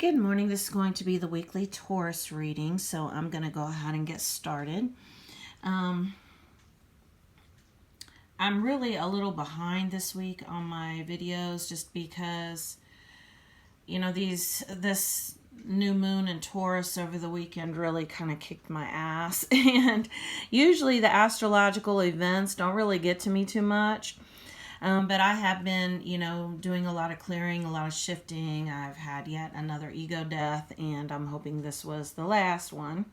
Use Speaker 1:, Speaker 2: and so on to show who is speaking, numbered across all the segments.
Speaker 1: Good morning. This is going to be the weekly Taurus reading, so I'm going to go ahead and get started. I'm really a little behind this week on my videos just because, this new moon in Taurus over the weekend really kind of kicked my ass. And usually the astrological events don't really get to me too much. But I have been, doing a lot of clearing, a lot of shifting. I've had yet another ego death, and I'm hoping this was the last one.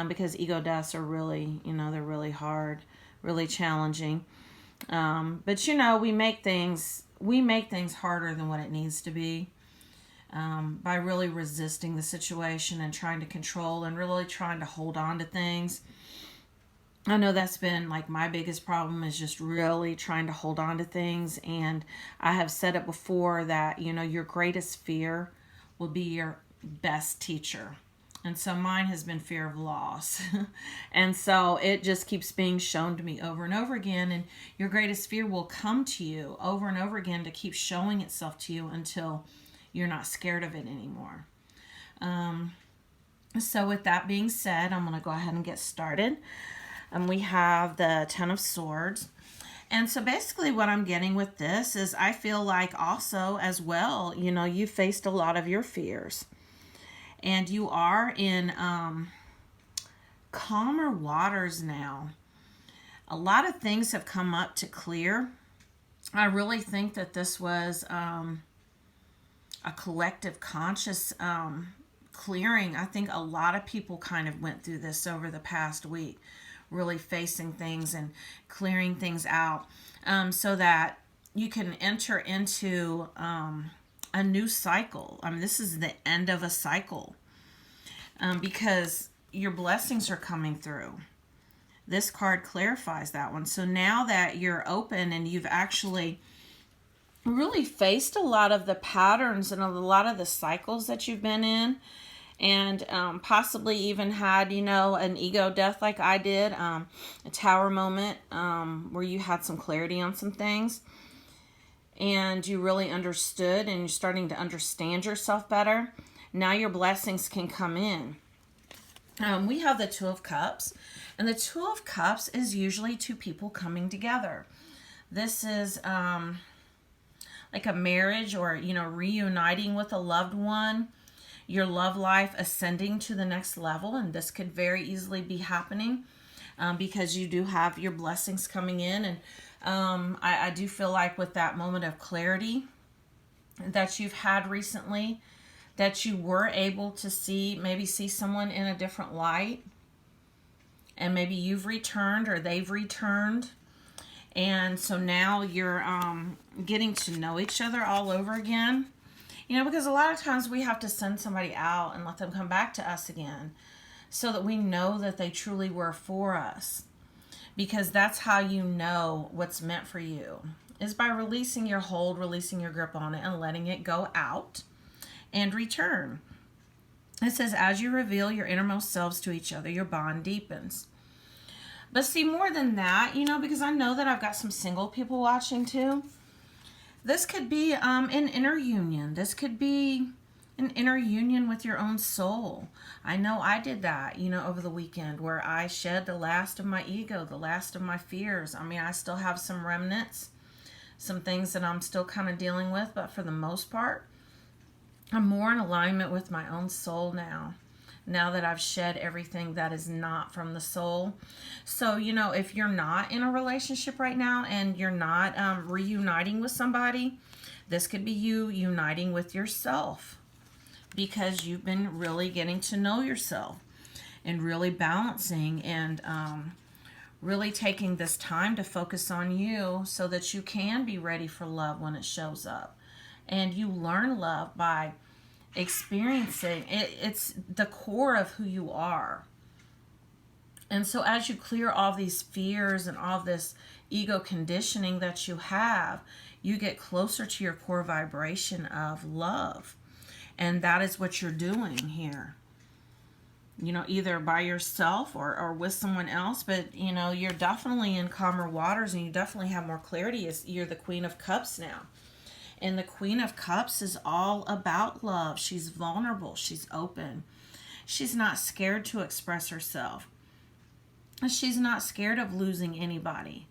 Speaker 1: Because ego deaths are really, they're really hard, really challenging. But we make things harder than what it needs to be. By really resisting the situation and trying to control and really trying to hold on to things. I know that's been like my biggest problem, is just really trying to hold on to things. And I have said it before that, your greatest fear will be your best teacher. And so mine has been fear of loss. And so it just keeps being shown to me over and over again. And your greatest fear will come to you over and over again to keep showing itself to you until you're not scared of it anymore. So with that being said, I'm going to go ahead and get started. We have the Ten of Swords. And so basically what I'm getting with this is I feel like also as well, you faced a lot of your fears. And you are in calmer waters now. A lot of things have come up to clear. I really think that this was a collective conscious clearing. I think a lot of people kind of went through this over the past week. Really facing things and clearing things out so that you can enter into a new cycle. This is the end of a cycle because your blessings are coming through. This card clarifies that one. So now that you're open and you've actually really faced a lot of the patterns and a lot of the cycles that you've been in, and possibly even had, an ego death like I did, a tower moment where you had some clarity on some things and you really understood and you're starting to understand yourself better. Now your blessings can come in. We have the Two of Cups, and the Two of Cups is usually two people coming together. This is like a marriage or, reuniting with a loved one. Your love life ascending to the next level, and this could very easily be happening because you do have your blessings coming in. And I do feel like with that moment of clarity that you've had recently, that you were able to maybe see someone in a different light, and maybe you've returned or they've returned. And so now you're getting to know each other all over again. Because a lot of times we have to send somebody out and let them come back to us again so that we know that they truly were for us. Because that's how you know what's meant for you, is by releasing your hold, releasing your grip on it, and letting it go out and return. It says, as you reveal your innermost selves to each other, your bond deepens. But see, more than that, because I know that I've got some single people watching too. This could be an inner union. This could be an inner union with your own soul. I know I did that, over the weekend, where I shed the last of my ego, the last of my fears. I still have some remnants, some things that I'm still kind of dealing with, but for the most part, I'm more in alignment with my own soul now that I've shed everything that is not from the soul. So, if you're not in a relationship right now and you're not reuniting with somebody, this could be you uniting with yourself, because you've been really getting to know yourself and really balancing and really taking this time to focus on you so that you can be ready for love when it shows up. And you learn love by experiencing it. It's the core of who you are. And so as you clear all these fears and all this ego conditioning that you have, you get closer to your core vibration of love. And that is what you're doing here. Either by yourself or with someone else, but you're definitely in calmer waters and you definitely have more clarity as you're the Queen of Cups now. And the Queen of Cups is all about love. She's vulnerable. She's open. She's not scared to express herself. She's not scared of losing anybody.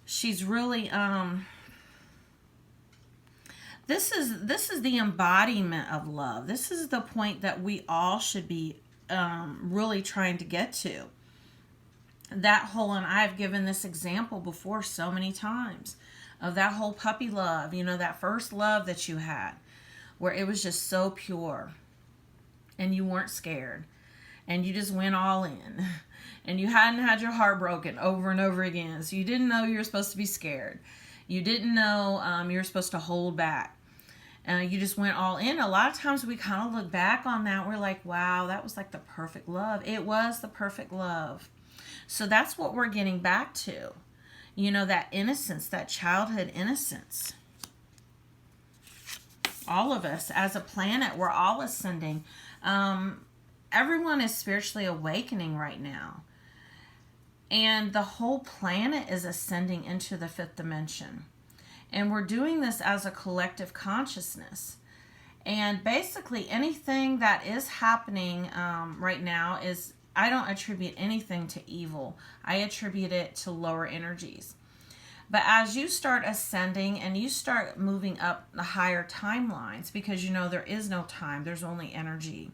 Speaker 1: She's really this is the embodiment of love. This is the point that we all should be really trying to get to. That whole, and I've given this example before so many times, of that whole puppy love, that first love that you had, where it was just so pure and you weren't scared and you just went all in and you hadn't had your heart broken over and over again. So you didn't know you were supposed to be scared. You didn't know you were supposed to hold back. You just went all in. A lot of times we kind of look back on that. We're like, wow, that was like the perfect love. It was the perfect love. So that's what we're getting back to. That innocence, that childhood innocence. All of us as a planet, we're all ascending. Everyone is spiritually awakening right now. And the whole planet is ascending into the fifth dimension. And we're doing this as a collective consciousness. And basically anything that is happening right now is, I don't attribute anything to evil. I attribute it to lower energies. But as you start ascending and you start moving up the higher timelines, because there is no time, there's only energy.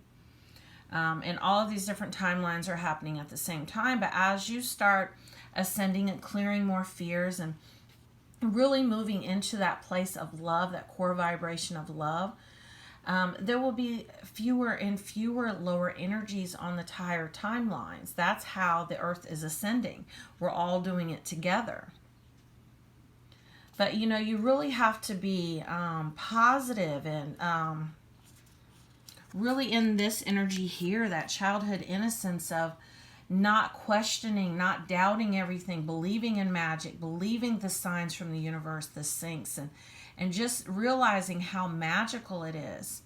Speaker 1: And all of these different timelines are happening at the same time. But as you start ascending and clearing more fears and really moving into that place of love, that core vibration of love, there will be fewer and fewer lower energies on the higher timelines. That's how the earth is ascending. We're all doing it together. But you really have to be positive and really in this energy here, that childhood innocence of not questioning, not doubting everything, believing in magic, believing the signs from the universe, the syncs, and just realizing how magical it is.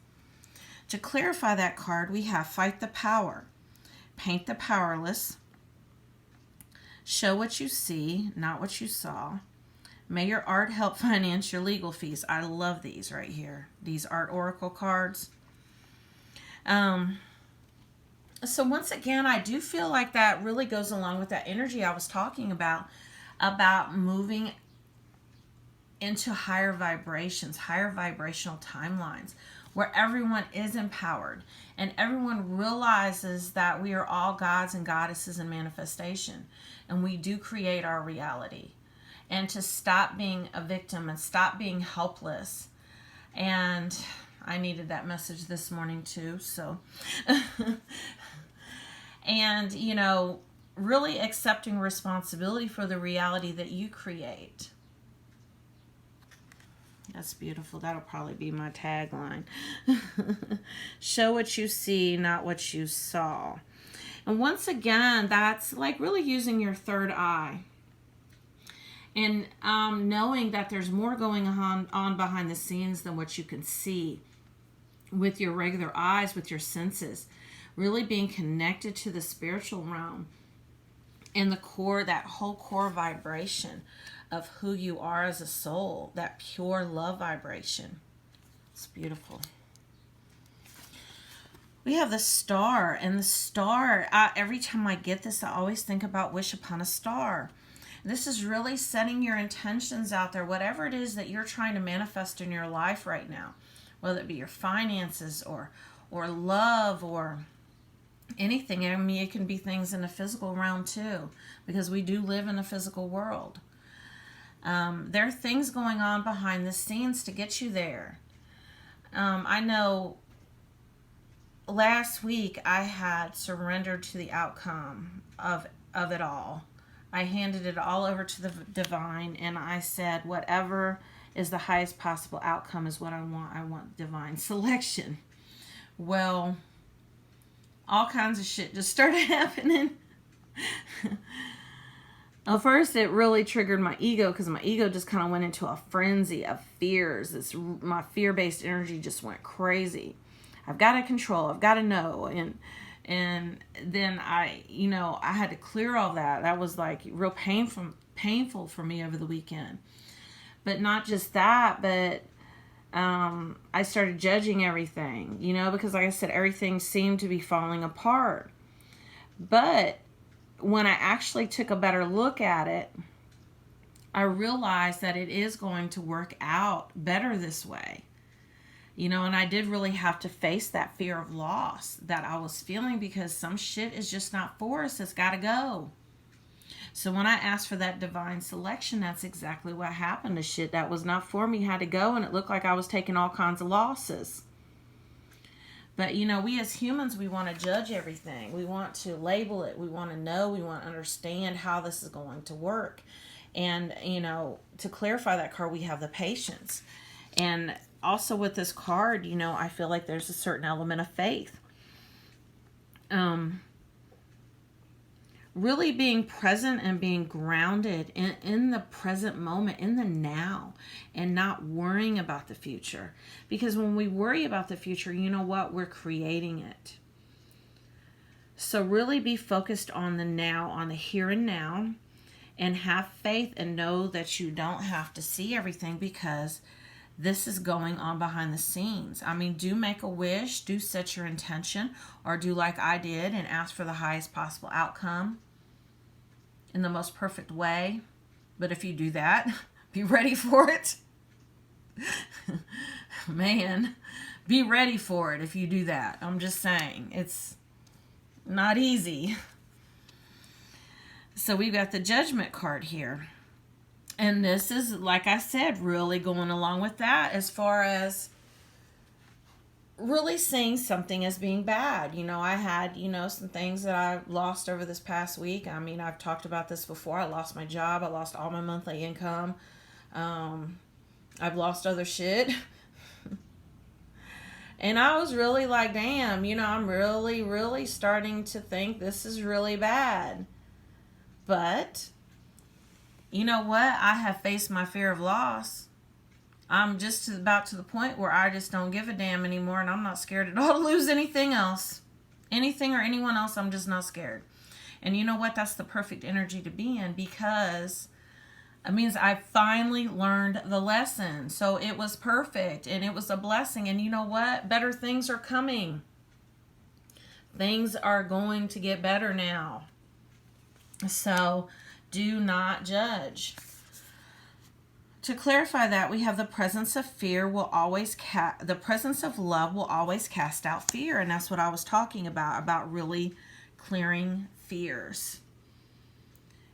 Speaker 1: To clarify that card, we have Fight the Power, Paint the Powerless, Show what you see, not what you saw. May your art help finance your legal fees. I love these right here, these art oracle cards. So once again, I do feel like that really goes along with that energy I was talking about moving into higher vibrations, higher vibrational timelines, where everyone is empowered and everyone realizes that we are all gods and goddesses in manifestation, and we do create our reality. And to stop being a victim and stop being helpless. And I needed that message this morning too, so... And, really accepting responsibility for the reality that you create. That's beautiful. That'll probably be my tagline. Show what you see, not what you saw. And once again, that's like really using your third eye. And knowing that there's more going on behind the scenes than what you can see with your regular eyes, with your senses. Really being connected to the spiritual realm and the core, that whole core vibration of who you are as a soul, that pure love vibration. It's beautiful. We have the Star, and the Star, every time I get this, I always think about Wish Upon a Star. This is really setting your intentions out there, whatever it is that you're trying to manifest in your life right now, whether it be your finances or love or anything. I mean, it can be things in the physical realm too, because we do live in a physical world. There are things going on behind the scenes to get you there. I know last week I had surrendered to the outcome of it all. I handed it all over to the divine, and I said, whatever is the highest possible outcome is what I want. I want divine selection. Well, all kinds of shit just started happening. Well, first it really triggered my ego, because my ego just kind of went into a frenzy of fears. My fear-based energy just went crazy. I've got to control. I've got to know. And then I had to clear all that. That was like real painful for me over the weekend. But not just that, but I started judging everything, you know, because like I said, everything seemed to be falling apart. But when I actually took a better look at it, I realized that it is going to work out better this way. You know, and I did really have to face that fear of loss that I was feeling, because some shit is just not for us. It's got to go. So when I asked for that divine selection, that's exactly what happened. The shit that was not for me had to go, and it looked like I was taking all kinds of losses. But, you know, we as humans, we want to judge everything. We want to label it. We want to know. We want to understand how this is going to work. And, you know, to clarify that card, we have the patience. And also with this card, you know, I feel like there's a certain element of faith. Really being present and being grounded in the present moment, in the now, and not worrying about the future. Because when we worry about the future, you know what? We're creating it. So really be focused on the now, on the here and now, and have faith and know that you don't have to see everything, because this is going on behind the scenes. I mean, do make a wish, do set your intention, or do like I did and ask for the highest possible outcome in the most perfect way. But if you do that, be ready for it. Man, be ready for it if you do that. I'm just saying, it's not easy. So we've got the Judgment card here. And this is, like I said, really going along with that as far as really seeing something as being bad. You know, I had, you know, some things that I lost over this past week. I mean, I've talked about this before. I lost my job. I lost all my monthly income. I've lost other shit. And I was really like, damn, you know, I'm really, really starting to think this is really bad. But you know what? I have faced my fear of loss. I'm just about to the point where I just don't give a damn anymore, and I'm not scared at all to lose anything else. Anything or anyone else, I'm just not scared. And you know what? That's the perfect energy to be in, because it means I finally learned the lesson. So it was perfect, and it was a blessing. And you know what? Better things are coming. Things are going to get better now. So do not judge. To clarify that, we have the presence of fear will always the presence of love will always cast out fear, and that's what I was talking about really clearing fears.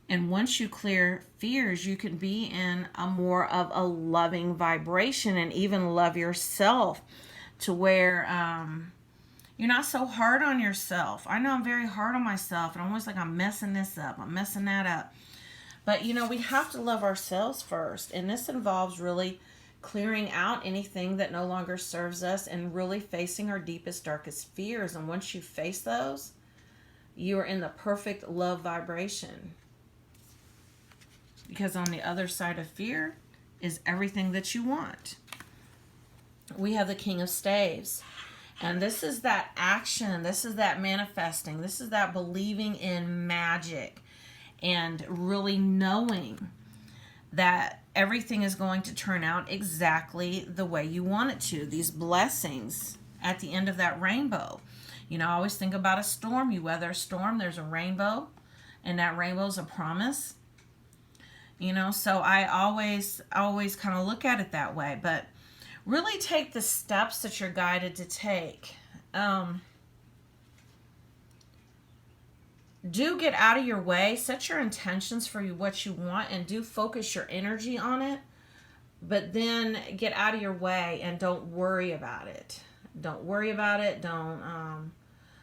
Speaker 1: And once you clear fears, you can be in a more of a loving vibration, and even love yourself to where you're not so hard on yourself. I know I'm very hard on myself, and I'm always like, I'm messing this up, I'm messing that up. But, you know, we have to love ourselves first. And this involves really clearing out anything that no longer serves us and really facing our deepest, darkest fears. And once you face those, you are in the perfect love vibration. Because on the other side of fear is everything that you want. We have the King of Staves. And this is that action. This is that manifesting. This is that believing in magic. And really knowing that everything is going to turn out exactly the way you want it to. These blessings at the end of that rainbow. You know, I always think about a storm. You weather a storm, there's a rainbow, and that rainbow is a promise. You know, so I always kind of look at it that way. But really take the steps that you're guided to take. Do get out of your way, set your intentions for what you want, and do focus your energy on it. But then get out of your way and don't worry about it. Don't worry about it. Don't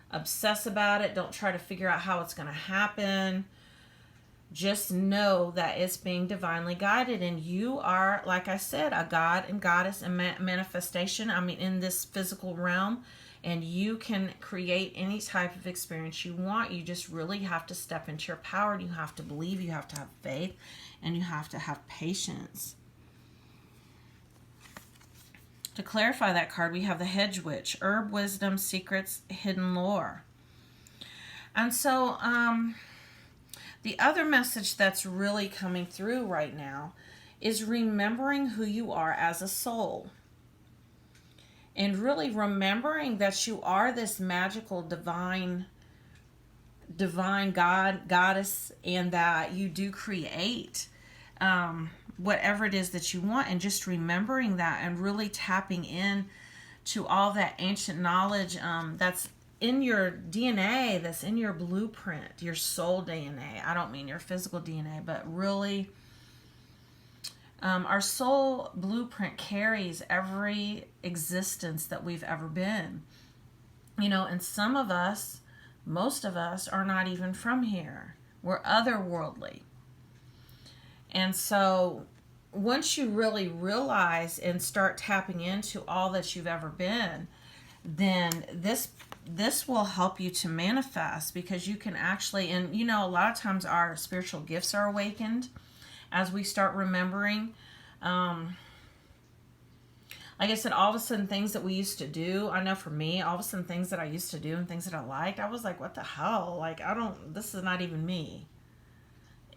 Speaker 1: obsess about it. Don't try to figure out how it's going to happen. Just know that it's being divinely guided, and you are, like I said, a god and goddess and manifestation. I mean, in this physical realm. And you can create any type of experience you want. You just really have to step into your power. And you have to believe. You have to have faith. And you have to have patience. To clarify that card, we have the Hedge Witch. Herb, wisdom, secrets, hidden lore. And so the other message that's really coming through right now is remembering who you are as a soul. And really remembering that you are this magical, divine God, goddess, and that you do create whatever it is that you want, and just remembering that and really tapping in to all that ancient knowledge that's in your DNA, that's in your blueprint, your soul DNA. I don't mean your physical DNA, but really our soul blueprint carries every existence that we've ever been. You know, and some of us, most of us, are not even from here. We're otherworldly. And so once you really realize and start tapping into all that you've ever been, then this will help you to manifest, because you can actually, and you know, a lot of times our spiritual gifts are awakened as we start remembering. Like I said, all of a sudden things that we used to do, I know for me, all of a sudden things that I used to do and things that I liked, I was like, what the hell? Like, this is not even me.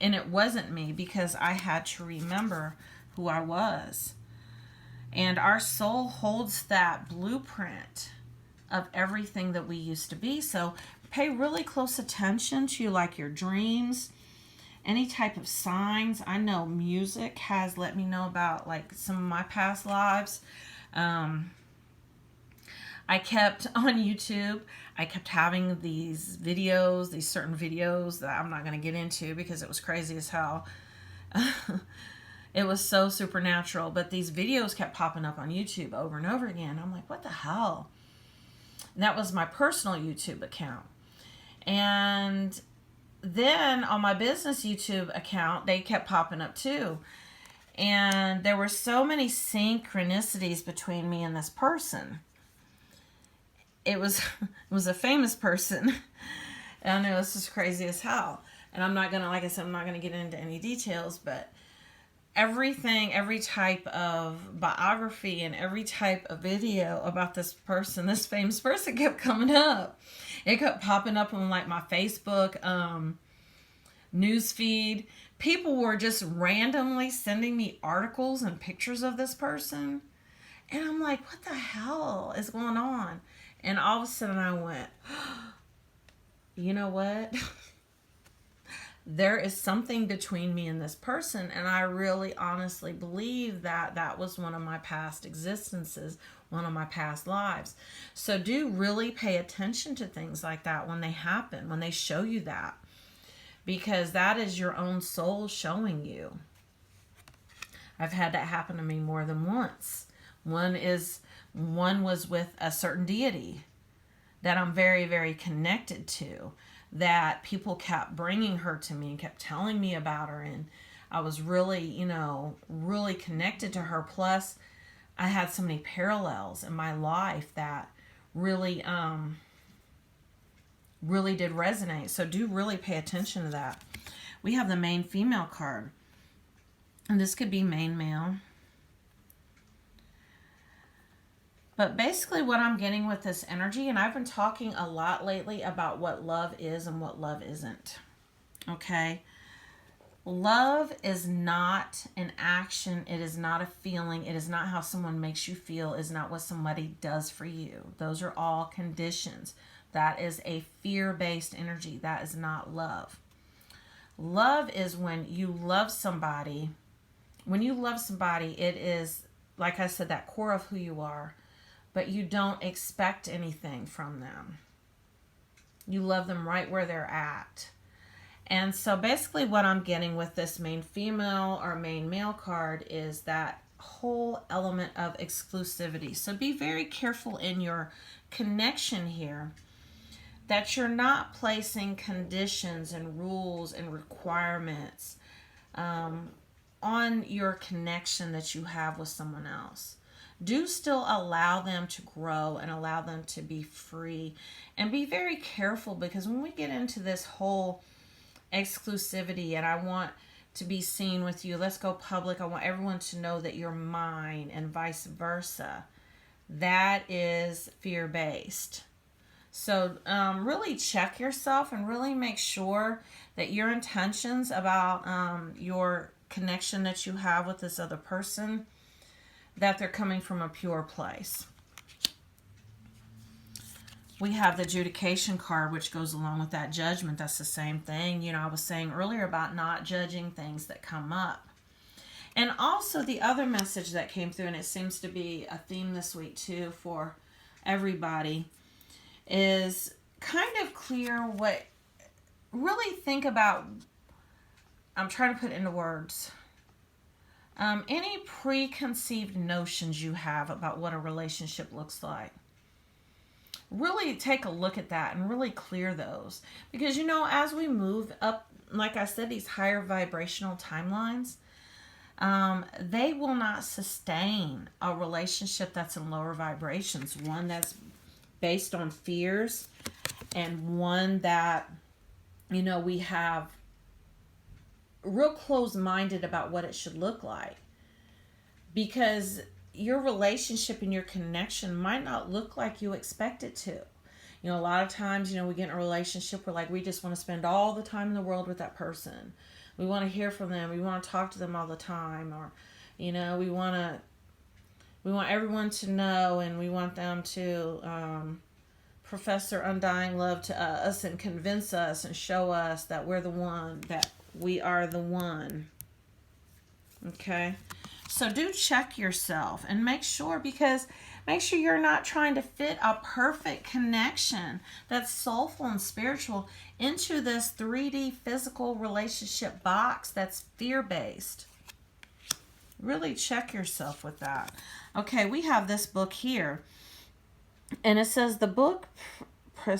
Speaker 1: And it wasn't me, because I had to remember who I was. And our soul holds that blueprint of everything that we used to be. So pay really close attention to like your dreams, any type of signs. I know music has let me know about like some of my past lives. I kept on YouTube, I kept having these videos, these certain videos that I'm not going to get into because it was crazy as hell. It was so supernatural, but these videos kept popping up on YouTube over and over again. I'm like, what the hell? And that was my personal YouTube account. And then on my business YouTube account, they kept popping up too. And there were so many synchronicities between me and this person. It was a famous person. And it was just crazy as hell. And I'm not going to, like I said, I'm not going to get into any details, but everything, every type of biography and every type of video about this person, this famous person, kept coming up. It kept popping up on like my Facebook news feed. People were just randomly sending me articles and pictures of this person. And I'm like, what the hell is going on? And all of a sudden I went, you know what? There is something between me and this person, and I really honestly believe that that was one of my past existences, one of my past lives. So do really pay attention to things like that when they happen, when they show you that, because that is your own soul showing you. I've had that happen to me more than once. One was with a certain deity that I'm very, very connected to, that people kept bringing her to me and kept telling me about her, and I was really, really connected to her. Plus I had so many parallels in my life that really did resonate. So do really pay attention to that. We have the main female card, and this could be main male. But basically what I'm getting with this energy, and I've been talking a lot lately about what love is and what love isn't. Okay? Love is not an action. It is not a feeling. It is not how someone makes you feel. It is not what somebody does for you. Those are all conditions. That is a fear-based energy. That is not love. Love is when you love somebody. When you love somebody, it is, like I said, that core of who you are. But you don't expect anything from them. You love them right where they're at. And so basically what I'm getting with this main female or main male card is that whole element of exclusivity. So be very careful in your connection here, that you're not placing conditions and rules and requirements on your connection that you have with someone else. Do still allow them to grow and allow them to be free, and be very careful, because when we get into this whole exclusivity and I want to be seen with you, let's go public, I want everyone to know that you're mine, and vice versa, that is fear-based. So really check yourself and really make sure that your intentions about your connection that you have with this other person, that they're coming from a pure place. We have the adjudication card, which goes along with that judgment. That's the same thing. You know, I was saying earlier about not judging things that come up. And also the other message that came through, and it seems to be a theme this week too for everybody, is kind of clear what, really think about, I'm trying to put it into words, any preconceived notions you have about what a relationship looks like. Really take a look at that and really clear those. Because, you know, as we move up, like I said, these higher vibrational timelines, they will not sustain a relationship that's in lower vibrations. One that's based on fears, and one that, you know, we have real close-minded about what it should look like. Because your relationship and your connection might not look like you expect it to. You know, a lot of times, you know, we get in a relationship where, like, we just want to spend all the time in the world with that person. We want to hear from them. We want to talk to them all the time. Or, you know, we want everyone to know, and we want them to profess their undying love to us and convince us and show us that we're the one, that we are the one. Okay? So do check yourself and make sure you're not trying to fit a perfect connection that's soulful and spiritual into this 3D physical relationship box that's fear-based. Really check yourself with that. Okay, we have this book here. And it says the book, I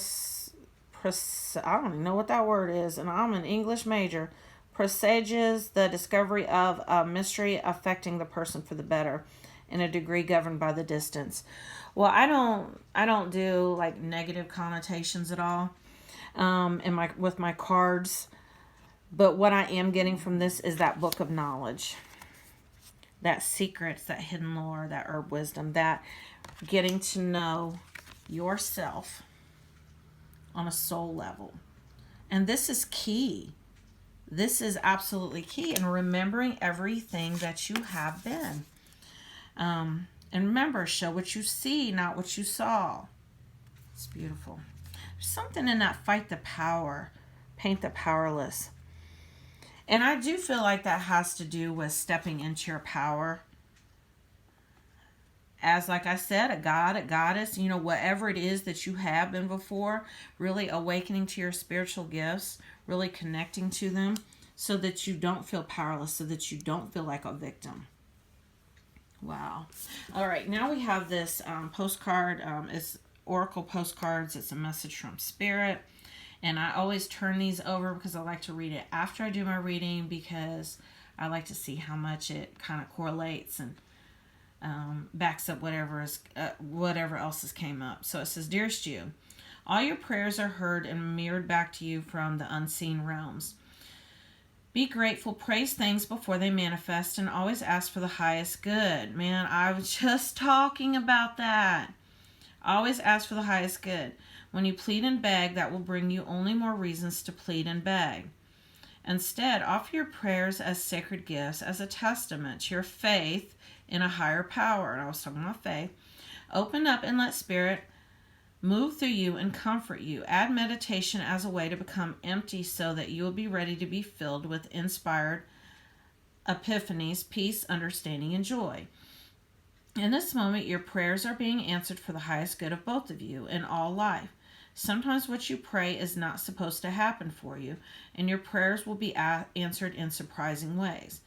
Speaker 1: don't even know what that word is, and I'm an English major, presages the discovery of a mystery affecting the person for the better in a degree governed by the distance. Well, I don't do like negative connotations at all with my cards, but what I am getting from this is that book of knowledge, that secrets, that hidden lore, that herb wisdom, that getting to know yourself on a soul level. And this is key. This is absolutely key in remembering everything that you have been. And remember, show what you see, not what you saw. It's beautiful. There's something in that fight the power, paint the powerless. And I do feel like that has to do with stepping into your power. As, like I said, a god, a goddess, you know, whatever it is that you have been before, really awakening to your spiritual gifts, really connecting to them so that you don't feel powerless, so that you don't feel like a victim. Wow. All right, now we have this postcard. It's Oracle postcards. It's a message from Spirit. And I always turn these over because I like to read it after I do my reading, because I like to see how much it kind of correlates and backs up whatever else has came up. So it says, Dearest you, all your prayers are heard and mirrored back to you from the unseen realms. Be grateful, praise things before they manifest, and always ask for the highest good. Man, I was just talking about that. Always ask for the highest good. When you plead and beg, that will bring you only more reasons to plead and beg. Instead, offer your prayers as sacred gifts, as a testament to your faith in a higher power. And I was talking about faith. Open up and let Spirit move through you and comfort you. Add meditation as a way to become empty so that you will be ready to be filled with inspired epiphanies, peace, understanding, and joy. In this moment, your prayers are being answered for the highest good of both of you in all life. Sometimes what you pray is not supposed to happen for you, and your prayers will be answered in surprising ways.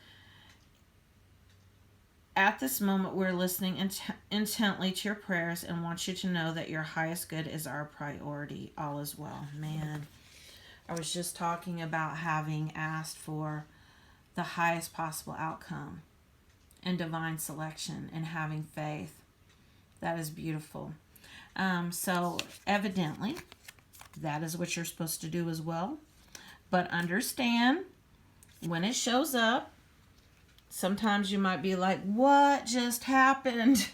Speaker 1: At this moment, we're listening intently to your prayers and want you to know that your highest good is our priority. All is well. Man, I was just talking about having asked for the highest possible outcome and divine selection and having faith. That is beautiful. So evidently, that is what you're supposed to do as well. But understand, when it shows up, sometimes you might be like, what just happened?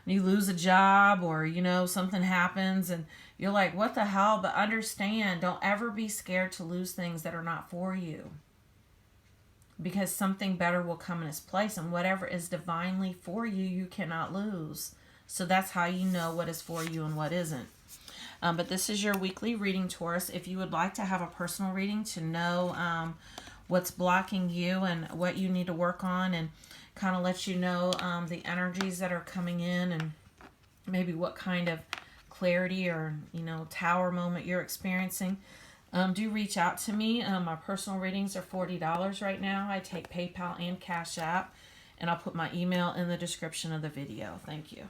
Speaker 1: You lose a job, or, you know, something happens and you're like, what the hell? But understand, don't ever be scared to lose things that are not for you. because something better will come in its place. And whatever is divinely for you, you cannot lose. So that's how you know what is for you and what isn't. But this is your weekly reading, Taurus. If you would like to have a personal reading to know what's blocking you and what you need to work on, and kind of let you know the energies that are coming in, and maybe what kind of clarity or, tower moment you're experiencing, do reach out to me. My personal readings are $40 right now. I take PayPal and Cash App, and I'll put my email in the description of the video. Thank you.